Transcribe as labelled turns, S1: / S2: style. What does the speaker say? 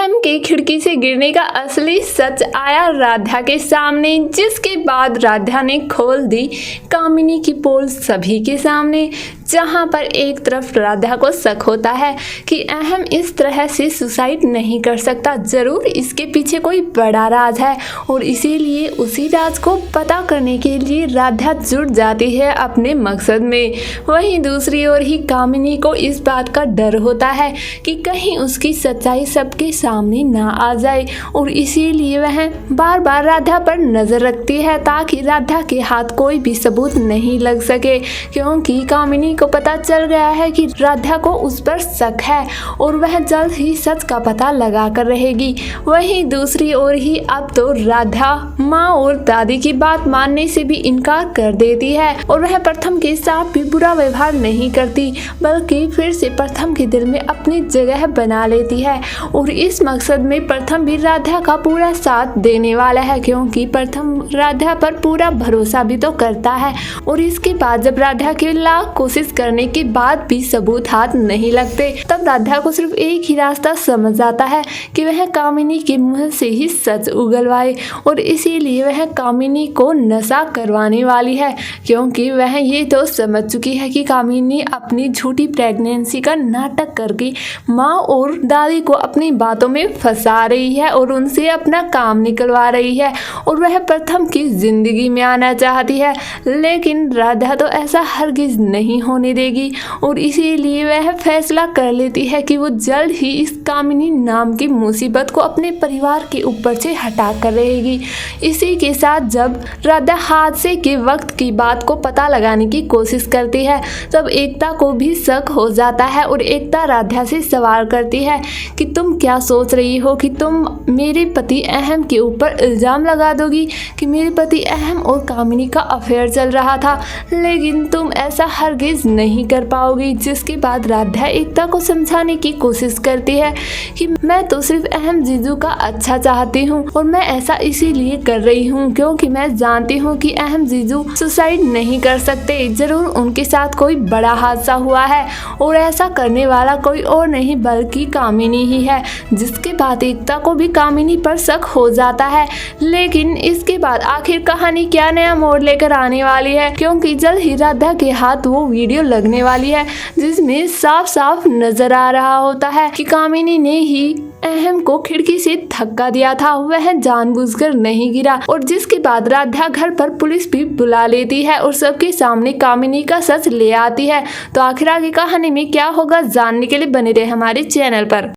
S1: अहम के खिड़की से गिरने का असली सच आया राधा के सामने, जिसके बाद राधा ने खोल दी कामिनी की पोल सभी के सामने। जहां पर एक तरफ राधा को शक होता है कि अहम इस तरह से सुसाइड नहीं कर सकता, जरूर इसके पीछे कोई बड़ा राज है और इसीलिए उसी राज को पता करने के लिए राधा जुट जाती है अपने मकसद में। वहीं दूसरी ओर ही कामिनी को इस बात का डर होता है कि कहीं उसकी सच्चाई सबके सामने ना आ जाए और इसीलिए वह बार बार राधा पर नजर रखती है ताकि राधा के हाथ कोई भी सबूत नहीं लग सके, क्योंकि कामिनी को पता चल गया है कि राधा को उस पर शक है और वह जल्द ही सच का पता लगा कर रहेगी। वहीं दूसरी ओर ही अब तो राधा माँ और दादी की बात मानने से भी इनकार कर देती है और वह प्रथम के साथ भी बुरा व्यवहार नहीं करती, बल्कि फिर से प्रथम के दिल में अपनी जगह बना लेती है और इस मकसद में प्रथम भी राधा का पूरा साथ देने वाला है, क्योंकि प्रथम राधा पर पूरा भरोसा भी तो करता है। और इसके बाद जब राधा के लाख कोशिश करने के बाद भी सबूत हाथ नहीं लगते, तब राधा को सिर्फ एक ही रास्ता समझ आता है कि वह कामिनी के मुंह से ही सच उगलवाए और इसीलिए वह कामिनी को नशा करवाने वाली है, क्योंकि वह ये तो समझ चुकी है कि कामिनी अपनी झूठी प्रेगनेंसी का नाटक करके माँ और दादी को अपनी बातों में फंसा रही है और उनसे अपना काम निकलवा रही है और वह प्रथम की जिंदगी में आना चाहती है। लेकिन राधा तो ऐसा हरगिज नहीं होने देगी और इसीलिए वह फैसला कर लेती है कि वो जल्द ही इस कामिनी नाम की मुसीबत को अपने परिवार के ऊपर से हटा कर रहेगी। इसी के साथ जब राधा हादसे के वक्त की बात को पता लगाने की कोशिश करती है, तब एकता को भी शक हो जाता है और एकता राधा से सवाल करती है कि तुम क्या सोच रही हो कि तुम मेरे पति अहम के ऊपर इल्ज़ाम लगा दोगी कि मेरे पति अहम और कामिनी का अफेयर चल रहा था, लेकिन तुम ऐसा हरगिज नहीं कर पाओगी। जिसके बाद राधा एकता को समझाने की कोशिश करती है कि मैं तो सिर्फ अहम जीजू का अच्छा चाहती हूँ और मैं ऐसा इसीलिए कर रही हूँ क्योंकि मैं जानती हूँ कि अहम जीजू सुसाइड नहीं कर सकते, जरूर उनके साथ कोई बड़ा हादसा हुआ है और ऐसा करने वाला कोई और नहीं बल्कि कामिनी ही है। जिसके बाद एकता को भी कामिनी पर शक हो जाता है। लेकिन इसके बाद आखिर कहानी क्या नया मोड़ लेकर आने वाली है, क्योंकि जल्द ही राधा के हाथ वो वीडियो लगने वाली है जिसमें साफ साफ नजर आ रहा होता है कि कामिनी ने ही अहम को खिड़की से धक्का दिया था, वह जानबूझकर नहीं गिरा। और जिसके बाद राधा घर पर पुलिस भी बुला लेती है और सबके सामने कामिनी का सच ले आती है। तो आखिर आगे कहानी में क्या होगा जानने के लिए बने रहे हमारे चैनल पर।